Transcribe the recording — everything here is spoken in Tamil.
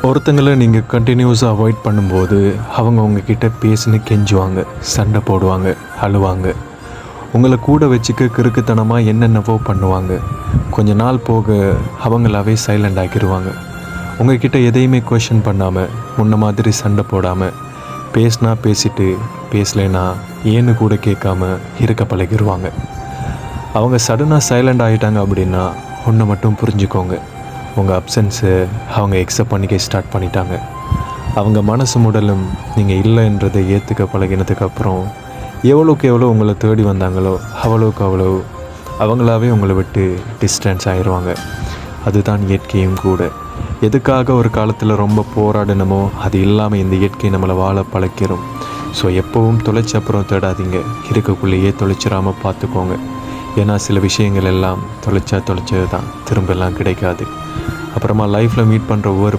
ஒருத்தங்களை நீங்கள் கண்டினியூஸாக அவாய்ட் பண்ணும்போது அவங்க உங்ககிட்ட பேசினு கெஞ்சுவாங்க, சண்டை போடுவாங்க, அழுவாங்க. உங்களை கூட வச்சுக்க கிறுக்குத்தனமாக என்னென்னவோ பண்ணுவாங்க. கொஞ்ச நாள் போக அவங்களாவே சைலண்ட் ஆக்கிடுவாங்க. உங்ககிட்ட எதையுமே கொஷின் பண்ணாமல், முன்ன மாதிரி சண்டை போடாமல், பேசினா பேசிட்டு பேசலைன்னா ஏன்னு கூட கேட்காம இருக்க பழகிடுவாங்க. அவங்க சடனாக சைலண்ட் ஆகிட்டாங்க அப்படின்னா ஒன்றை மட்டும் புரிஞ்சுக்கோங்க, உங்கள் அப்சன்ஸை அவங்க எக்ஸப்ட் பண்ணிக்க ஸ்டார்ட் பண்ணிட்டாங்க. அவங்க மனசு முடலும் நீங்கள் இல்லைன்றதை ஏற்றுக்க பழகினதுக்கப்புறம் எவ்வளோக்கு எவ்வளோ உங்களை தேடி வந்தாங்களோ அவ்வளோக்கு அவ்வளோ அவங்களாவே உங்களை விட்டு டிஸ்டன்ஸ் ஆயிடுவாங்க. அதுதான் இயற்கையும் கூட. எதுக்காக ஒரு காலத்தில் ரொம்ப போராடணுமோ அது இல்லாமல் இந்த இயற்கை நம்மளை வாழ பழக்கிறோம். ஸோ எப்போவும் தொலைச்ச அப்புறம் தேடாதீங்க, இருக்கக்குள்ளேயே தொலைச்சிடாமல் பார்த்துக்கோங்க. ஏன்னா சில விஷயங்கள் எல்லாம் தொலைச்சது தான், திரும்பெல்லாம் கிடைக்காது. அப்புறமா லைஃப்பில் மீட் பண்ணுற ஒவ்வொரு